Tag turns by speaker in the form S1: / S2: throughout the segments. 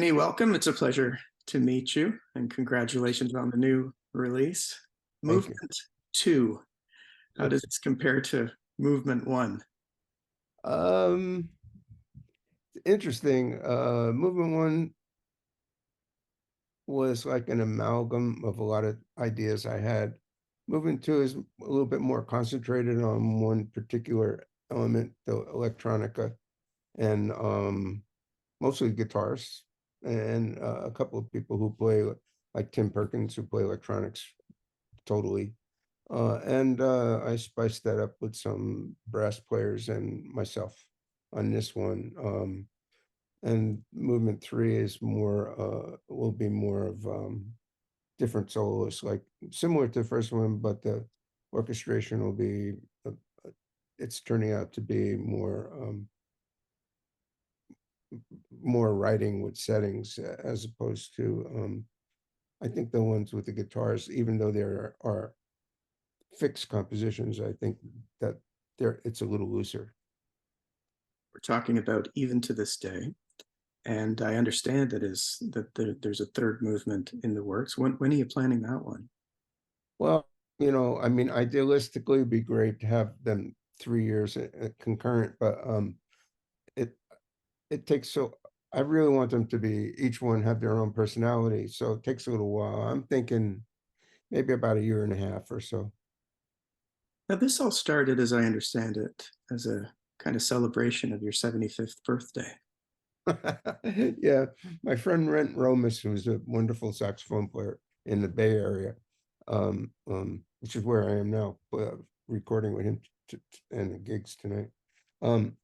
S1: Hey, welcome. It's a pleasure to meet you, and congratulations on the new release.
S2: Thank you.
S1: Movement 2. How does this compare to Movement 1?
S2: Um, Interesting. Movement one was like an amalgam of a lot of ideas I had. Movement two is a little bit more concentrated on one particular element, the electronica, and mostly guitars, and a couple of people who play, like Tim Perkins, who play electronics totally. And I spiced that up with some brass players and myself on this one. And movement three is more will be more of different soloists, like similar to the first one, but the orchestration will be uh, it's turning out to be more writing with settings as opposed to I think the ones with the guitars, even though there are fixed compositions, I think that it's a little looser.
S1: We're talking about Even to This Day, and I understand there's a third movement in the works. When are you planning that one?
S2: Well, I mean, idealistically, it'd be great to have them 3 years concurrent, but it it takes so. I really want them to be each one have their own personality, so it takes a little while. I'm thinking maybe about a year and a half or so.
S1: Now, this all started, as I understand it, as a kind of celebration of your 75th birthday.
S2: Yeah, my friend Rent Romus, who's a wonderful saxophone player in the Bay Area, which is where I am now, recording with him and the gigs tonight. Um,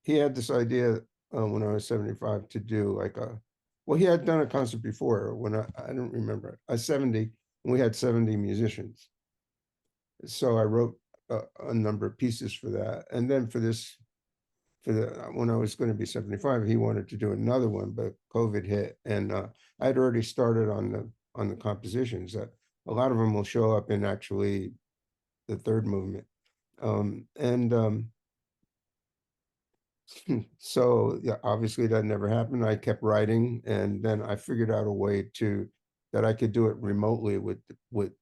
S2: he had this idea when I was 75 to do like well, he had done a concert before when I don't remember. I was 70, and we had 70 musicians. So I wrote a number of pieces for that. And then for the when I was going to be 75, he wanted to do another one, but COVID hit, and I'd already started on the compositions. A lot of them will show up in actually the third movement, and so yeah, obviously that never happened. I kept writing, and then I figured out a way to that I could do it remotely with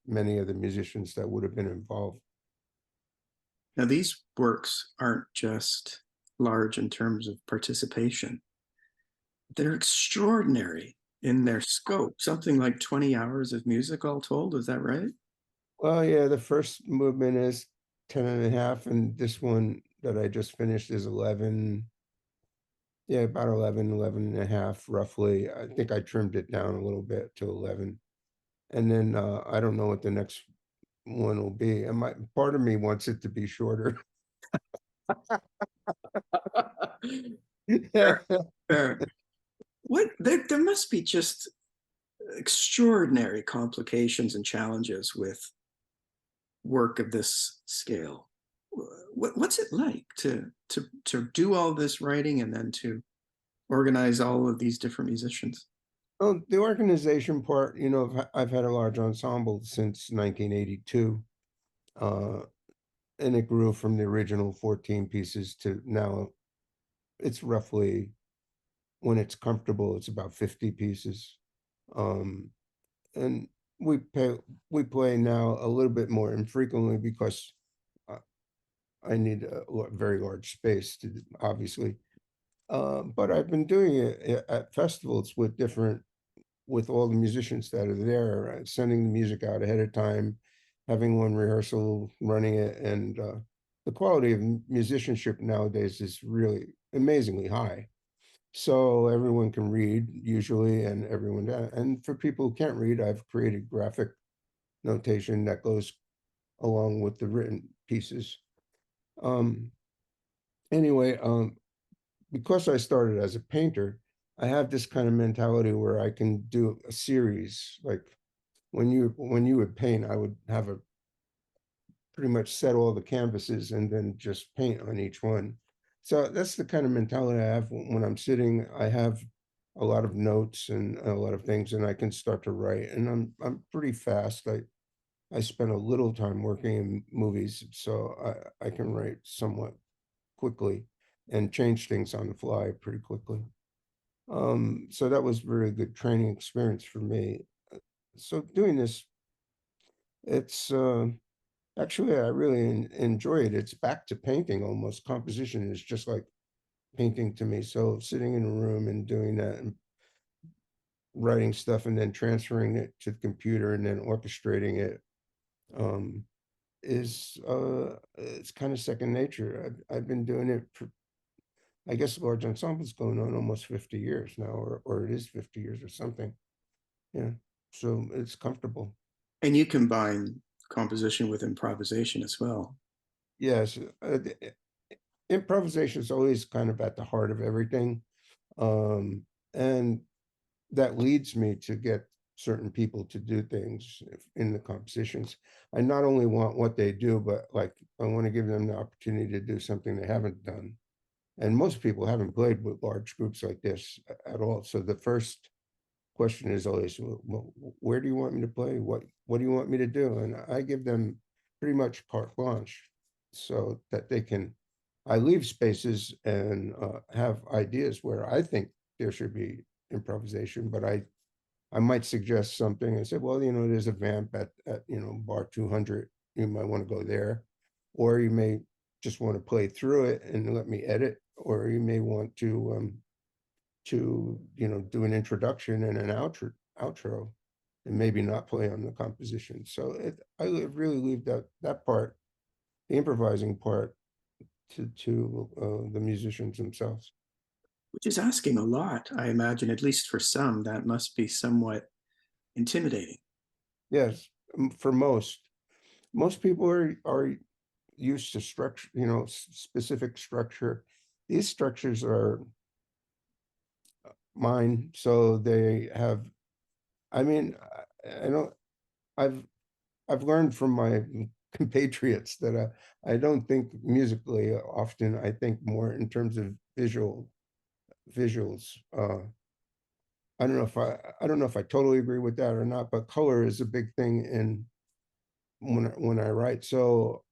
S2: many of the musicians that would have been involved.
S1: Now, these works aren't just large in terms of participation, they're extraordinary in their scope. Something like 20 hours of music all told. Is that right?
S2: Well, yeah, the first movement is 10 and a half, and this one that I just finished is 11. Yeah, about 11 and a half, roughly. I think I trimmed it down a little bit to 11. And then I don't know what the next one will be. And my part of me wants it to be shorter.
S1: Fair, fair. What there must be just extraordinary complications and challenges with work of this scale. What's it like to do all this writing and then to organize all of these different musicians?
S2: Oh, the organization part, I've had a large ensemble since 1982. Uh, and it grew from the original 14 pieces to now it's roughly, when it's comfortable, it's about 50 pieces. Um, and we pay we play now a little bit more infrequently because uh, I need a very large space to obviously. But I've been doing it at festivals with all the musicians that are there, sending the music out ahead of time, having one rehearsal, running it, and the quality of musicianship nowadays is really amazingly high. So everyone can read usually, and and for people who can't read, I've created graphic notation that goes along with the written pieces. Um, anyway, because I started as a painter, I have this kind of mentality where I can do a series. Like when you would paint, I would have a pretty much set all the canvases and then just paint on each one. So that's the kind of mentality I have when I'm sitting. I have a lot of notes and a lot of things, and I can start to write. And I'm pretty fast. I spend a little time working in movies, so I can write somewhat quickly and change things on the fly pretty quickly. So that was very good training experience for me. So doing this, it's actually I really enjoy it. It's back to painting almost. Composition is just like painting to me. So sitting in a room and doing that and writing stuff and then transferring it to the computer and then orchestrating it um, is it's kind of second nature. I've been doing it for, I guess, large ensembles going on almost 50 years now, or it is 50 years or something. Yeah. So it's comfortable.
S1: And you combine composition with improvisation as well.
S2: Yes. Improvisation is always kind of at the heart of everything. Um, and that leads me to get certain people to do things in the compositions. I not only want what they do, but like I want to give them the opportunity to do something they haven't done. And most people haven't played with large groups like this at all. So the first question is always, well, where do you want me to play? What do you want me to do? And I give them pretty much carte blanche so that they can, I leave spaces and have ideas where I think there should be improvisation, but I might suggest something and say, well, there's a vamp at bar 200. You might want to go there, or you may just want to play through it and let me edit, or you may want to do an introduction and an outro, and maybe not play on the composition. So I really leave that part, the improvising part, to the musicians themselves.
S1: Which is asking a lot, I imagine, at least for some, that must be somewhat intimidating.
S2: Yes, for most people are used to structure, specific structure. These structures are mine, so they have. I mean, I don't. I've I've learned from my compatriots that I don't think musically often. I think more in terms of visuals. I don't know if I totally agree with that or not, but color is a big thing in when I write. So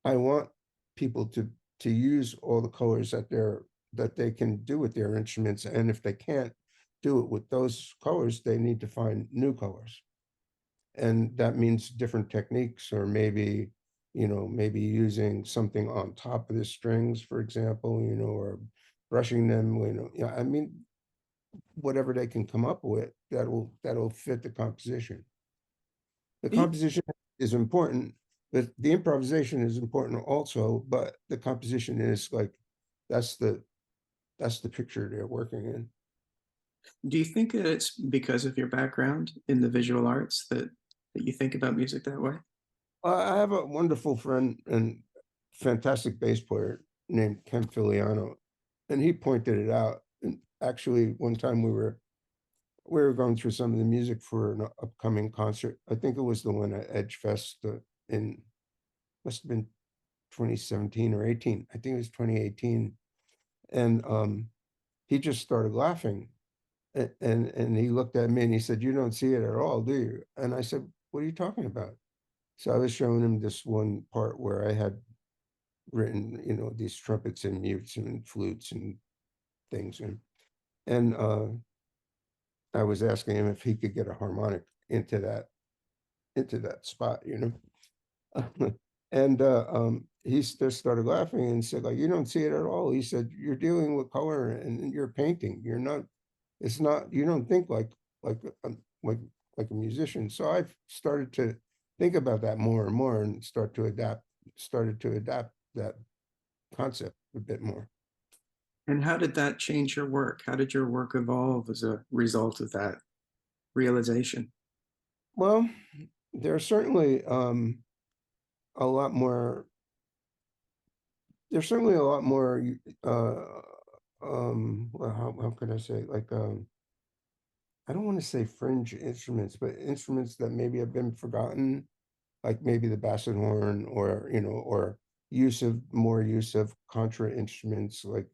S2: I want people to use all the colors that they can do with their instruments, and if they can't do it with those colors, they need to find new colors, and that means different techniques, or maybe using something on top of the strings, for example, or brushing them. Yeah, I mean, whatever they can come up with that'll fit the composition. The composition is important, but the improvisation is important also, but the composition is like that's the that's the picture they're working in.
S1: Do you think that it's because of your background in the visual arts that you think about music that way?
S2: I have a wonderful friend and fantastic bass player named Ken Filiano, and he pointed it out. And actually, one time we were going through some of the music for an upcoming concert. I think it was the one at Edge Fest in must have been 2017 or 18. I think it was 2018. And he just started laughing. And he looked at me and he said, "You don't see it at all, do you?" And I said, "What are you talking about?" So I was showing him this one part where I had written, these trumpets and mutes and flutes and things. And I was asking him if he could get a harmonic into that spot. And he just started laughing and said, like, "You don't see it at all." He said, "You're dealing with color and you're painting. You're not. It's not. You don't think like a, like like a musician." So I've started to think about that more and more and started to adapt that concept a bit more.
S1: And how did that change your work? How did your work evolve as a result of that realization?
S2: Well, there's certainly a lot more. There's certainly a lot more. Well, how could I say, like I don't want to say fringe instruments, but instruments that maybe have been forgotten, like maybe the basset horn, or more use of contra instruments. Like,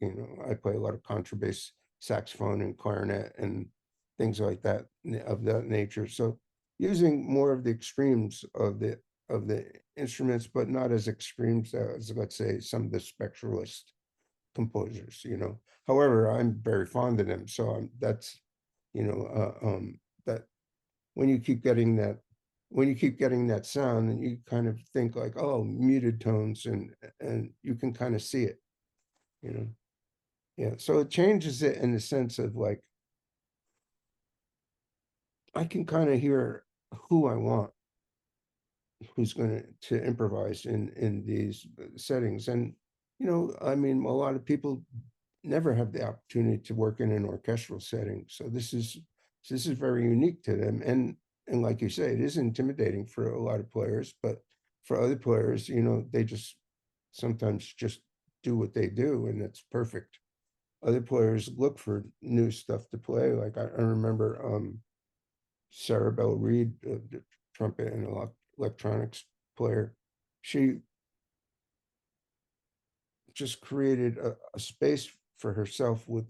S2: I play a lot of contrabass, saxophone, and clarinet, and things like that of that nature. So using more of the extremes of the instruments, but not as extremes as, let's say, some of the spectralist composers, you know. However, I'm very fond of them, so that's, you know, that when you keep getting that, when you keep getting that sound, and you kind of think like, oh, muted tones, and you can kind of see it, you know. Yeah, so it changes it in the sense of like, I can kind of hear who I want, who's going to improvise in these settings. And you know, I mean, a lot of people never have the opportunity to work in an orchestral setting, so this is very unique to them. And like you say, it is intimidating for a lot of players, but for other players, you know, they just sometimes just do what they do, and it's perfect. Other players look for new stuff to play. Like I remember Sarah Bell Reed, the trumpet and electronics player. She just created a space for herself with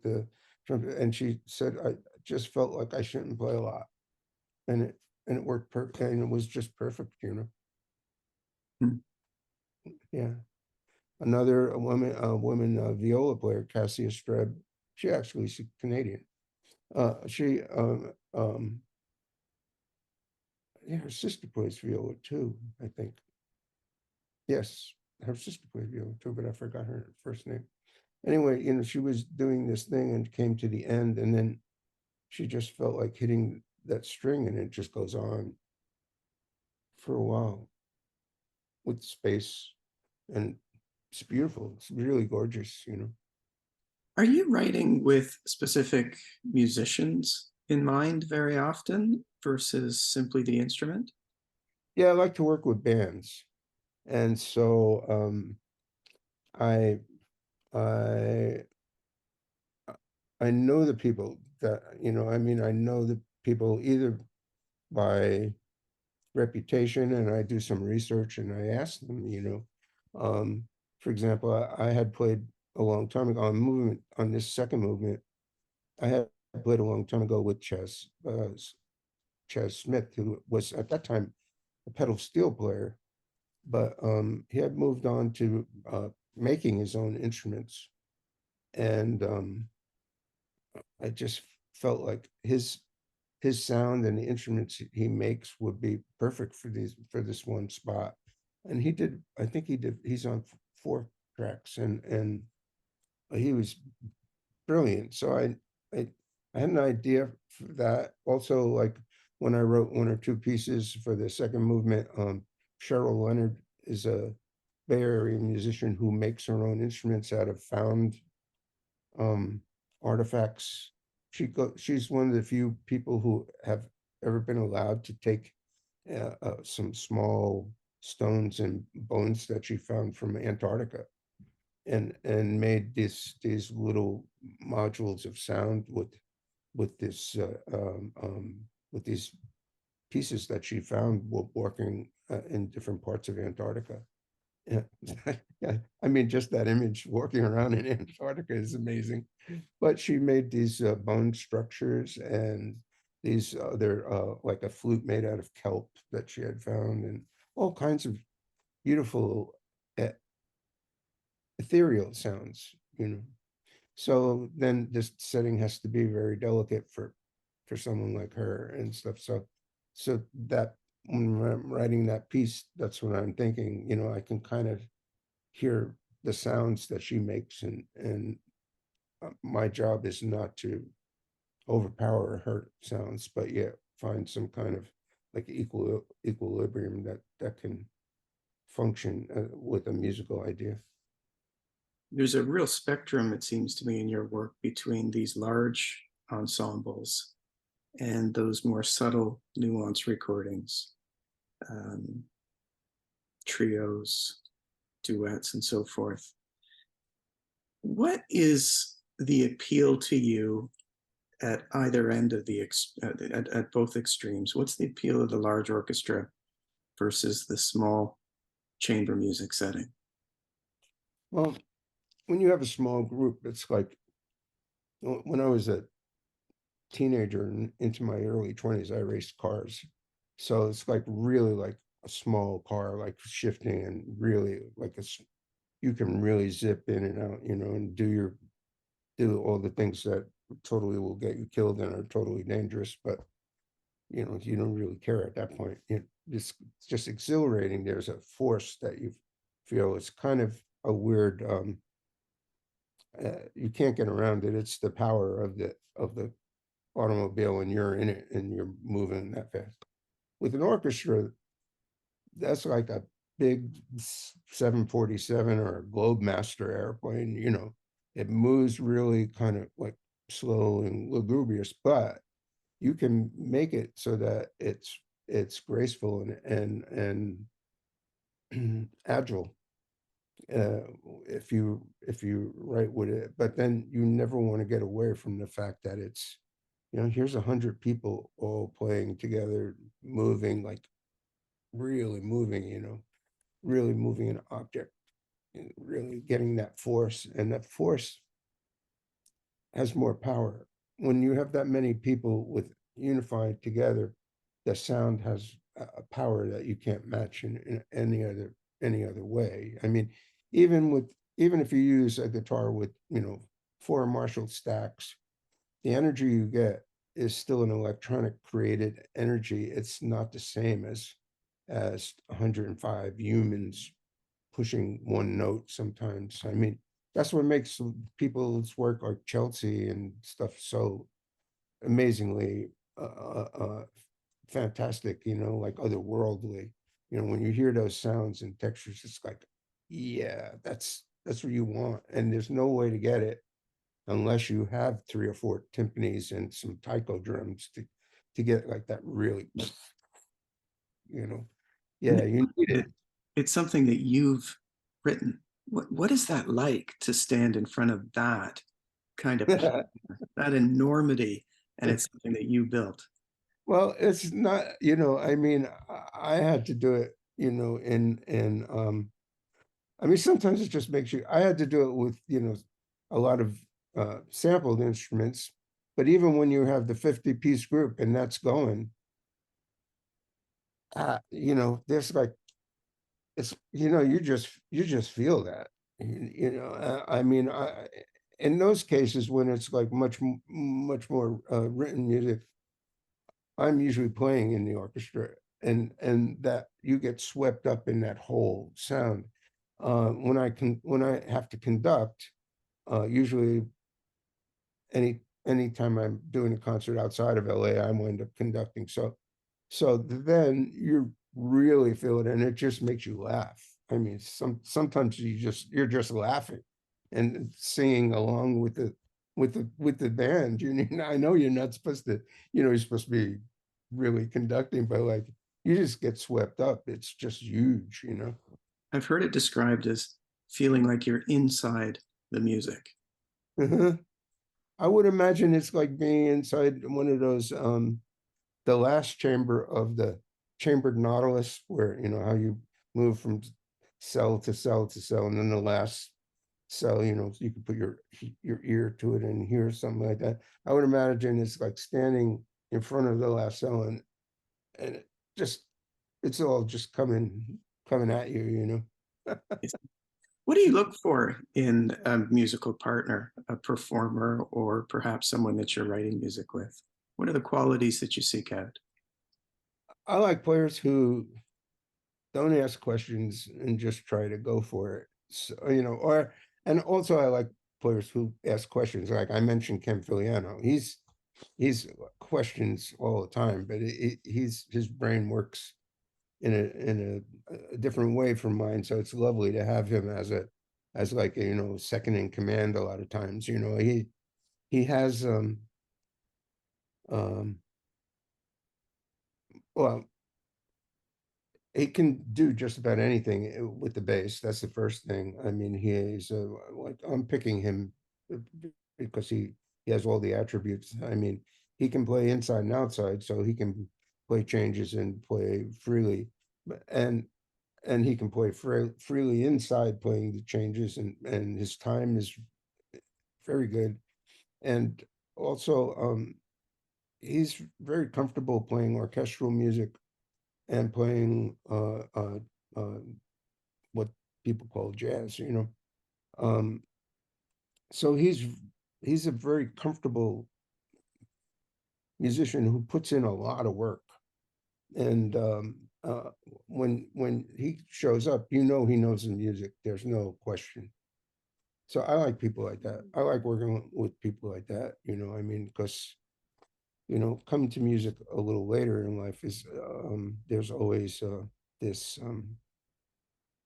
S2: the trumpet, and she said, "I just felt like I shouldn't play a lot," and it worked perfect, and it was just perfect, you know.
S1: Hmm.
S2: Yeah. Another woman viola player, Cassia Streb. She actually is Canadian. She yeah, her sister plays viola too, I think. Yes, her sister played viola too, but I forgot her first name. Anyway, you know, she was doing this thing and came to the end, and then she just felt like hitting that string, and it just goes on for a while with space, and it's beautiful. It's really gorgeous, you know.
S1: Are you writing with specific musicians in mind very often versus simply the instrument?
S2: Yeah, I like to work with bands, and so I I I know the people that, you know. I mean, I know the people either by reputation, and I do some research and I ask them, you know. For example, I had played a long time ago on movement, on this second movement. I had played a long time ago with Chaz Smith, who was at that time a pedal steel player, but he had moved on to making his own instruments. And I just felt like his sound and the instruments he makes would be perfect for this one spot. And he did, I think he did, he's on 4 tracks, and he was brilliant. So I I had an idea for that. Also, like when I wrote 1 or 2 pieces for the second movement, Cheryl Leonard is a Bay Area musician who makes her own instruments out of found um, artifacts. She's one of the few people who have ever been allowed to take some small stones and bones that she found from Antarctica, and made these little modules of sound with this with these pieces that she found while working in different parts of Antarctica. Yeah, yeah. I mean, just that image walking around in Antarctica is amazing. But she made these bone structures, and these other like a flute made out of kelp that she had found, and all kinds of beautiful uh, ethereal sounds, you know. So then this setting has to be very delicate for someone like her and stuff. So that when I'm writing that piece, that's what I'm thinking. You know, I can kind of hear the sounds that she makes, and my job is not to overpower her sounds, but yet find some kind of like equilibrium that can function with a musical idea.
S1: There's a real spectrum, it seems to me, in your work between these large ensembles and those more subtle, nuanced recordings, um, trios, duets, and so forth. What is the appeal to you at either end of at both extremes? What's the appeal of the large orchestra versus the small chamber music setting?
S2: Well, when you have a small group, it's like when I was a teenager and into my early 20s, I raced cars. So it's like really like a small car, like shifting and really like a you can really zip in and out, you know, and do all the things that totally will get you killed and are totally dangerous. But you know, you don't really care at that point. It's just exhilarating. There's a force that you feel. It's kind of a weird. You can't get around it. It's the power of the automobile, and you're in it, and you're moving that fast. With an orchestra, that's like a big 747 or a Globemaster airplane. You know, it moves really kind of like slow and lugubrious, but you can make it so that it's graceful and agile, if you write with it. But then you never want to get away from the fact that it's, you know, here's 100 people all playing together, moving, like really moving, you know, really moving an object, and really getting that force, and that force has more power. When you have that many people with unified together, the sound has a power that you can't match in any other way. I mean, even if you use a guitar with, you know, 4 Marshall stacks, the energy you get is still an electronic created energy. It's not the same as 105 humans pushing one note sometimes. I mean, that's what makes people's work like Chelsea and stuff so amazingly fantastic, you know, like otherworldly. You know, when you hear those sounds and textures, it's like, yeah, that's what you want. And there's no way to get it unless you have 3 or 4 timpanis and some taiko drums to get like that really, you know. Yeah, you need it.
S1: It's something that you've written. What is that like to stand in front of that kind of power, that enormity, and it's something that you built?
S2: Well, it's not, you know, I mean, I had to do it, you know, I mean, sometimes it just makes you, I had to do it with, you know, a lot of sampled instruments, but even when you have the 50-piece group and that's going, you know, there's like, it's, you know, you just feel that, you know, I mean, in those cases when it's like much more written music, I'm usually playing in the orchestra, and that you get swept up in that whole sound. When I have to conduct, usually anytime I'm doing a concert outside of LA, I wind up conducting. So then you really feel it, and it just makes you laugh. I mean, sometimes you're just laughing and singing along with the band. You know, I know you're not supposed to, you know, you're supposed to be really conducting, but like you just get swept up. It's just huge, you know.
S1: I've heard it described as feeling like you're inside the music.
S2: I would imagine it's like being inside one of those the last chamber of the chambered nautilus, where you know how you move from cell to cell to cell, and then the last cell, you know, you can put your ear to it and hear something like that. I would imagine it's like standing in front of the last cell, and it just it's all just coming at you, you know.
S1: What do you look for in a musical partner, a performer, or perhaps someone that you're writing music with? What are the qualities that you seek out?
S2: I like players who don't ask questions and just try to go for it. So, you know, and also I like players who ask questions. Like I mentioned Ken Filiano. He's questions all the time, but his brain works in a different way from mine. So it's lovely to have him as like a, you know, second in command a lot of times. You know, he has um well, he can do just about anything with the bass. That's the first thing. I mean, he's like I'm picking him because he has all the attributes. I mean, he can play inside and outside, so he can play changes and play freely, and he can play freely inside playing the changes, and his time is very good. And also, he's very comfortable playing orchestral music and playing uh, what people call jazz, you know. So he's a very comfortable musician who puts in a lot of work. And when he shows up, you know he knows the music. There's no question. So I like people like that. I like working with people like that, you know, I mean, because, you know, coming to music a little later in life is there's always this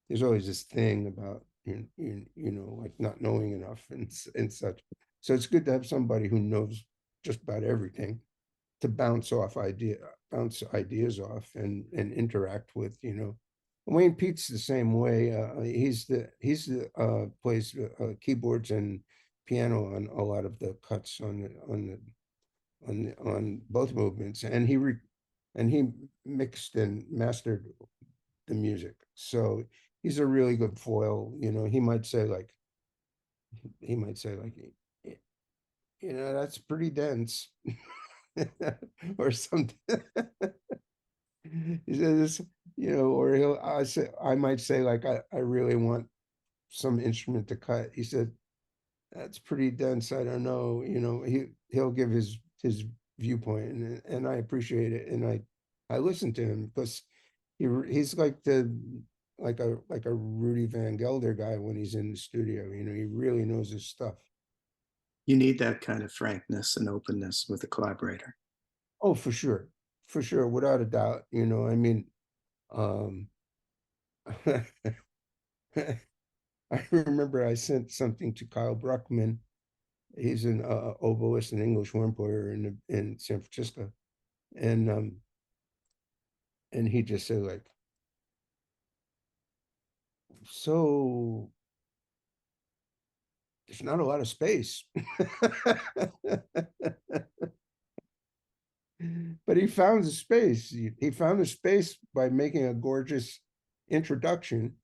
S2: there's always this thing about you know, like not knowing enough and such. So it's good to have somebody who knows just about everything to bounce ideas off and interact with, you know. Wayne Pete's the same way. He's the plays keyboards and piano on a lot of the cuts on both movements, and he mixed and mastered the music. So he's a really good foil. You know, he might say like, you know, that's pretty dense, or something. He says, you know, or I might say like, I really want some instrument to cut. He said, that's pretty dense. I don't know. You know, he'll give his viewpoint, and I appreciate it, and I listen to him because he's like like a Rudy Van Gelder guy when he's in the studio. You know, he really knows his stuff.
S1: You need that kind of frankness and openness with a collaborator.
S2: Oh, for sure, without a doubt. You know, I mean, um, I remember I sent something to Kyle Bruckman. He's an oboist and English horn player in San Francisco, and he just said like, so there's not a lot of space. But he found the space. He found the space by making a gorgeous introduction,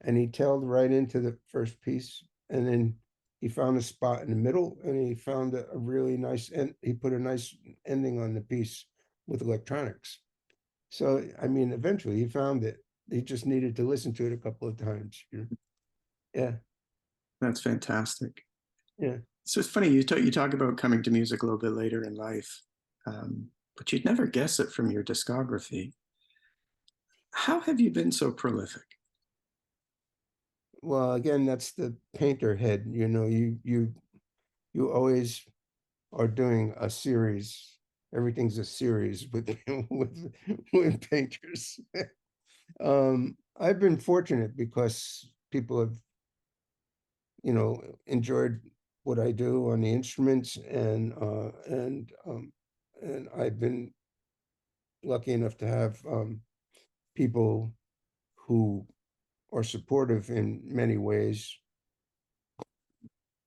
S2: and he tailed right into the first piece, and then he found a spot in the middle, and he found a really nice, and he put a nice ending on the piece with electronics. So I mean, eventually he found it. He just needed to listen to it a couple of times. You know? Yeah,
S1: That's fantastic.
S2: yeah.
S1: So it's funny, you talk about coming to music a little bit later in life, but you'd never guess it from your discography. How have you been so prolific?
S2: Well, again, that's the painter head. You know, you always are doing a series. Everything's a series with with painters. I've been fortunate because people have, you know, enjoyed what I do on the instruments, and I've been lucky enough to have people who are supportive in many ways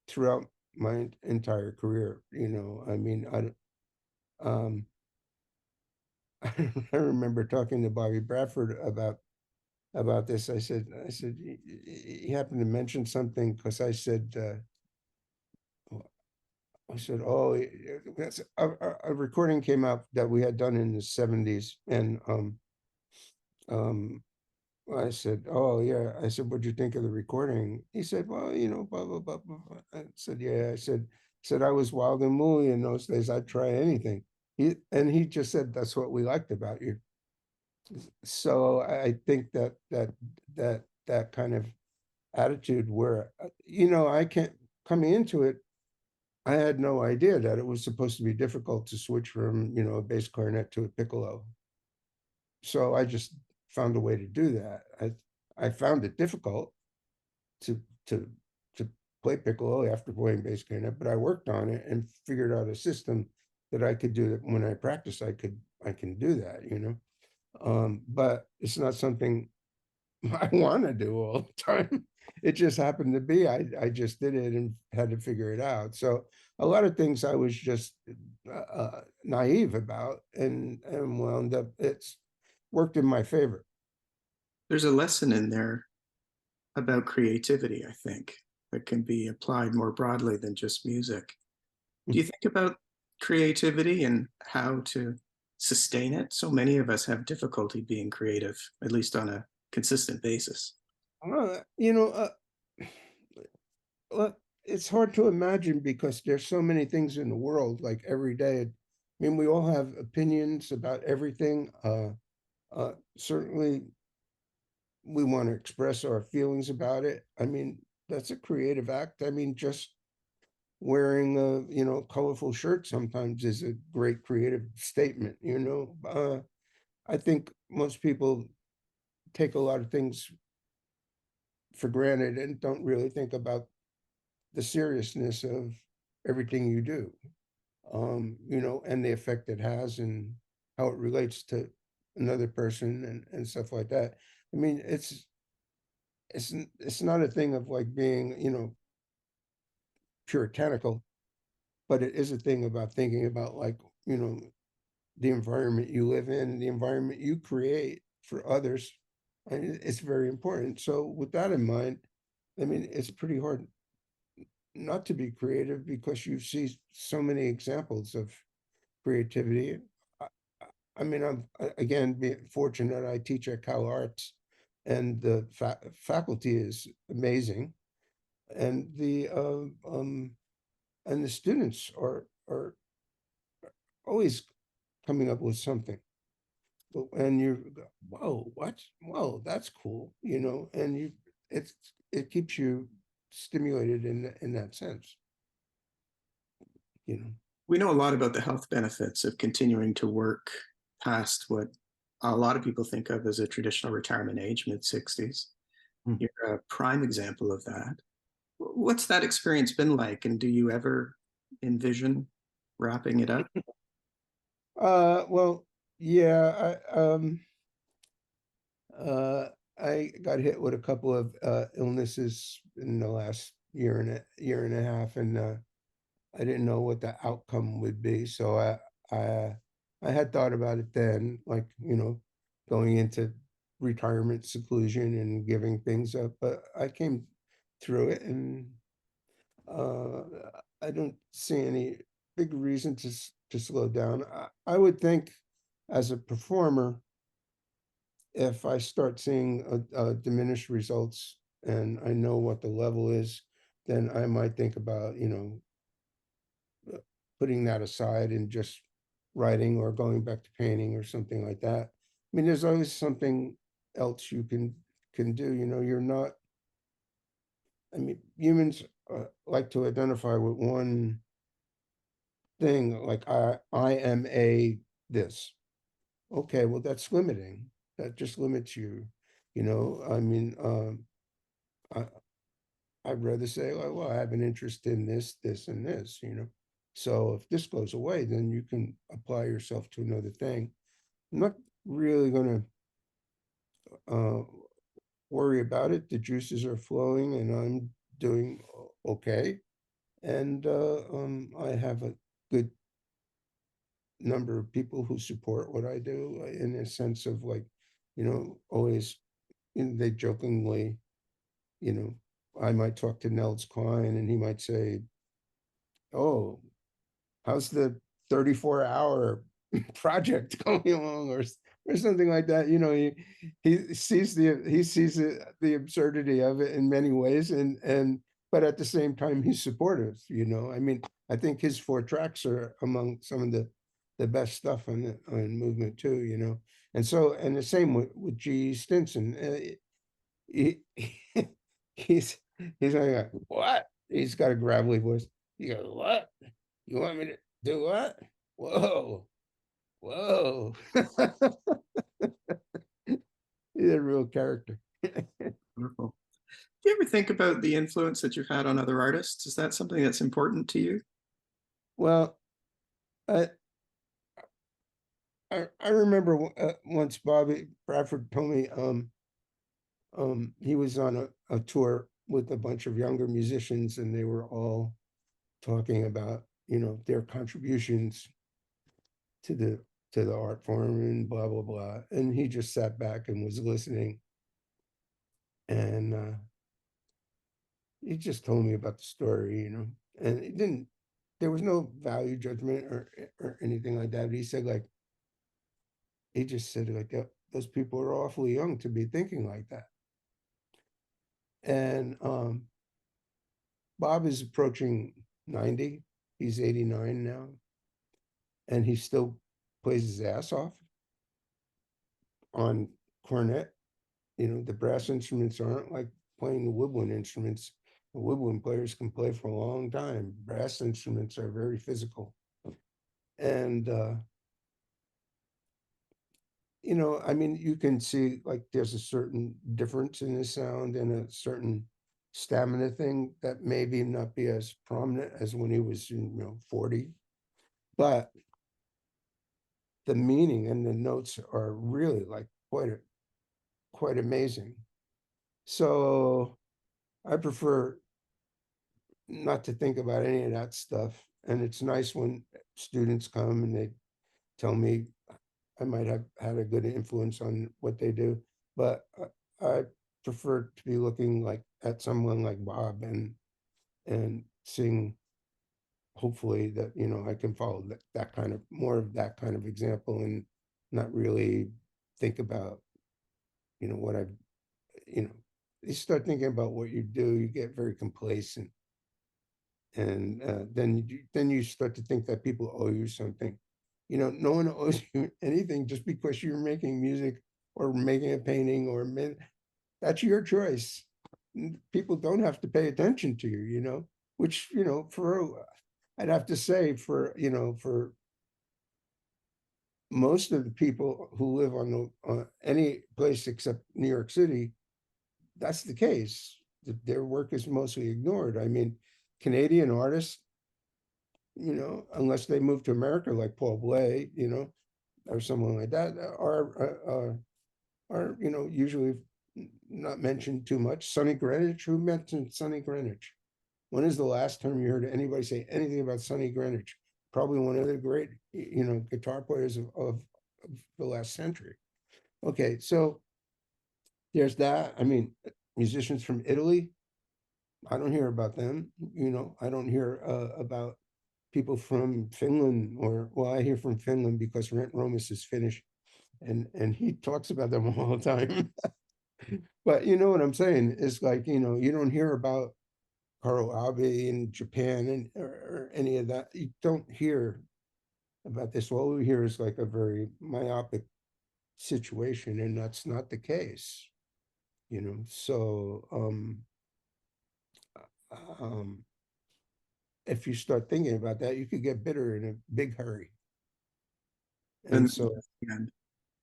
S2: throughout my entire career. You know, I mean, um, I remember talking to Bobby Bradford about this. I said, he happened to mention something because I said, oh, that's a recording came out that we had done in the 70s, and um, I said, oh yeah. I said, what'd you think of the recording? He said, well, you know, blah blah blah blah. Blah. I said, yeah. I said I was wild and woolly in those days. I'd try anything. He just said that's what we liked about you. So I think that kind of attitude where you know, I can't, coming into it, I had no idea that it was supposed to be difficult to switch from, you know, a bass clarinet to a piccolo. So I just found a way to do that. I found it difficult to to to play piccolo after playing bass clarinet, but I worked on it and figured out a system that I could do that when I practice. I can do that, you know. But it's not something I want to do all the time. It just happened to be. I just did it and had to figure it out. So a lot of things I was just naive about, and wound up it's worked in my favor.
S1: There's a lesson in there about creativity, I think, that can be applied more broadly than just music. Do you think about creativity and how to sustain it? So many of us have difficulty being creative, at least on a consistent basis.
S2: You know, well, it's hard to imagine because there's so many things in the world, like every day. I mean, we all have opinions about everything. Certainly, we want to express our feelings about it. I mean, that's a creative act. I mean, just wearing a, colorful shirt sometimes is a great creative statement, I think most people take a lot of things for granted and don't really think about the seriousness of everything you do, and the effect it has and how it relates to another person and stuff like that. I mean, it's not a thing of like being, puritanical, but it is a thing about thinking about like, the environment you live in, the environment you create for others. And it's very important. So with that in mind, I mean, it's pretty hard not to be creative because you see so many examples of creativity. I, I mean, again being fortunate. I teach at Cal Arts, and the faculty is amazing, and the students are always coming up with something. And you go, whoa, what? Whoa, that's cool, and it's it keeps you stimulated in that sense, you know.
S1: We know a lot about the health benefits of continuing to work past what a lot of people think of as a traditional retirement age, mid 60s.
S2: Mm.
S1: You're a prime example of that. What's that experience been like? And do you ever envision wrapping it up?
S2: Well, yeah, uh, I got hit with a couple of illnesses in the last year and a half, and I didn't know what the outcome would be. So I I had thought about it then, like, going into retirement seclusion and giving things up, but I came through it, and uh, I don't see any big reason to slow down. I would think as a performer, if I start seeing diminished results and I know what the level is, then I might think about, putting that aside and just writing or going back to painting or something like that. I mean, there's always something else you can do. You're not. I mean, humans like to identify with one thing, like I am a this. Okay, well that's limiting. That just limits you. I mean, I, I'd rather say, like, well, I have an interest in this, this, and this. So if this goes away, then you can apply yourself to another thing. I'm not really going to worry about it. The juices are flowing, and I'm doing okay. And I have a good number of people who support what I do, in a sense of like, always, they jokingly, you know, I might talk to Nels Klein and he might say, oh, how's the 34-hour project going along, or something like that. He sees the absurdity of it in many ways, and but at the same time he's supportive. I mean, I think his 4 tracks are among some of the best stuff on Movement too. And the same with G. Stinson. He, he's he's like, what? He's got a gravelly voice. He goes, what? You want me to do what? Whoa, whoa. He's a real character.
S1: Wonderful. Do you ever think about the influence that you've had on other artists? Is that something that's important to you?
S2: Well, I I remember once Bobby Bradford told me he was on a tour with a bunch of younger musicians, and they were all talking about their contributions to the art form and blah blah blah, and he just sat back and was listening, and he just told me about the story, and it didn't. There was no value judgment or anything like that. But he said, like, he just said, like, those people are awfully young to be thinking like that. And Bob is approaching 90. He's 89 now, and he still plays his ass off on cornet. You know, the brass instruments aren't like playing the woodwind instruments. The woodwind players can play for a long time. Brass instruments are very physical. And you know, I mean, you can see like there's a certain difference in his sound and a certain stamina thing that maybe not be as prominent as when he was, 40. But the meaning and the notes are really like quite amazing. So I prefer not to think about any of that stuff. And it's nice when students come and they tell me I might have had a good influence on what they do, but I prefer to be looking like at someone like Bob and seeing hopefully that I can follow that kind of more of that kind of example and not really think about what I've you know you start thinking about what you do, you get very complacent, and then you start to think that people owe you something. No one owes you anything just because you're making music or making a painting that's your choice. People don't have to pay attention to you, which, for, I'd have to say for most of the people who live on any place except New York City, that's the case. Their work is mostly ignored. I mean, Canadian artists, unless they move to America like Paul Bley, or someone like that, are usually not mentioned too much. Sonny Greenwich, who mentioned Sonny Greenwich? When is the last time you heard anybody say anything about Sonny Greenwich? Probably one of the great, guitar players of the last century. Okay, so there's that. I mean, musicians from Italy, I don't hear about them. I don't hear about people from Finland, or well, I hear from Finland because Rent Romus is Finnish, and he talks about them all the time. But you know what I'm saying is like you don't hear about Karo Abe in Japan or any of that. You don't hear about this. All we hear is like a very myopic situation, and that's not the case. So um, if you start thinking about that, you could get bitter in a big hurry. And
S1: And
S2: so,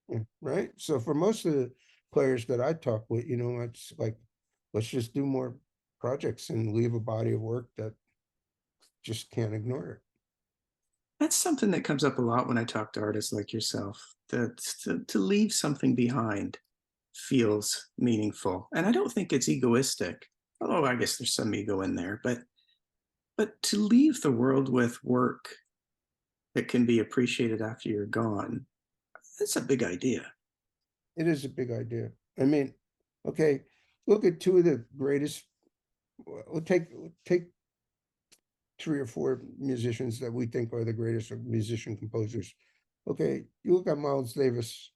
S1: and
S2: right. So for most of the players that I talk with, it's like, let's just do more projects and leave a body of work that just can't ignore it.
S1: that's something that comes up a lot when I talk to artists like yourself. That to leave something behind feels meaningful, and I don't think it's egoistic. Although I guess there's some ego in there, but to leave the world with work that can be appreciated after you're gone, that's a big idea.
S2: It is a big idea. I mean, okay, look at two of the greatest. We'll take three or four musicians that we think are the greatest musician composers. Okay, you look at Miles Davis,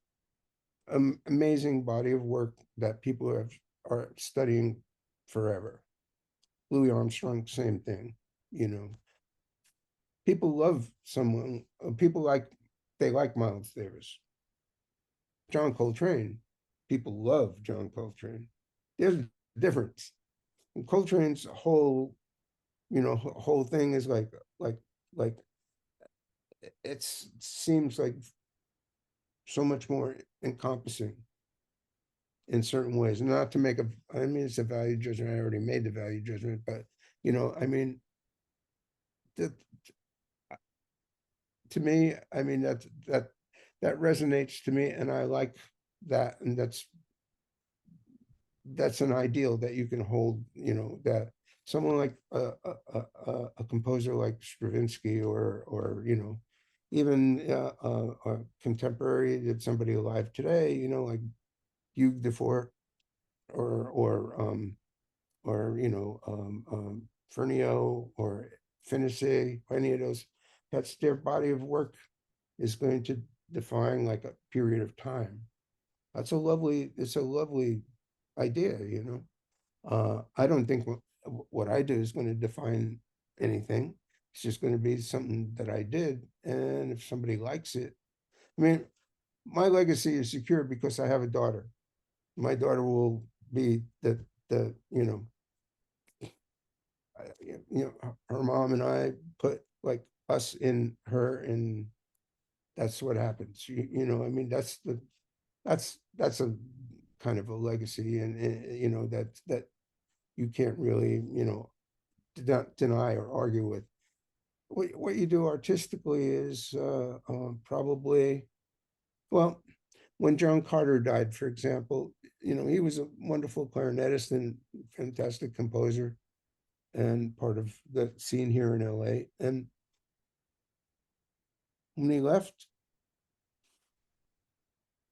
S2: amazing body of work that people are studying forever. Louis Armstrong, same thing. People love someone. People they like Miles Davis. John Coltrane, people love John Coltrane. There's a difference. And Coltrane's whole thing is like it seems like so much more encompassing in certain ways. Not to make I mean, it's a value judgment. I already made the value judgment, but I mean, that to me, I mean that resonates to me, and I like that, and that's an ideal that you can hold. That someone like a composer like Stravinsky or even a contemporary, that somebody alive today, like Hugues Dufort or Fernio or Finice, any of those, that's their body of work is going to define like a period of time. It's a lovely idea. I don't think what I do is going to define anything. It's just going to be something that I did. And if somebody likes it, I mean, my legacy is secure because I have a daughter. My daughter will be the her mom and I put like us in her, and that's what happens. I mean, that's a kind of a legacy, and that you can't really deny or argue with. What you do artistically is probably, well, when John Carter died, for example, he was a wonderful clarinetist and fantastic composer and part of the scene here in LA. And when he left,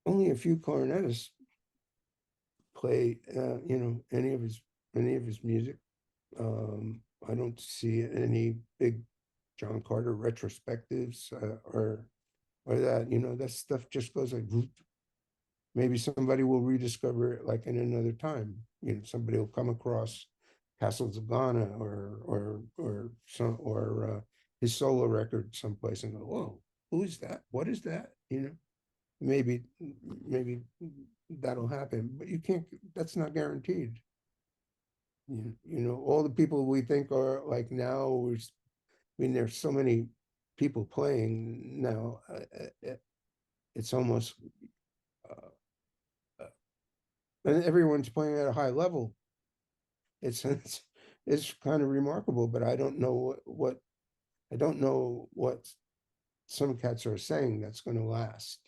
S2: only a few clarinetists play, any of his music. I don't see any big John Carter retrospectives or that. That stuff just goes like whoop. Maybe somebody will rediscover it like in another time. Somebody will come across Castles of Ghana or his solo record someplace and go, whoa, who is that? What is that? Maybe maybe that'll happen, but you can't. That's not guaranteed. All the people we think are like now. I mean, there's so many people playing now. It's almost and everyone's playing at a high level. It's kind of remarkable, but I don't know what I don't know what some cats are saying that's going to last.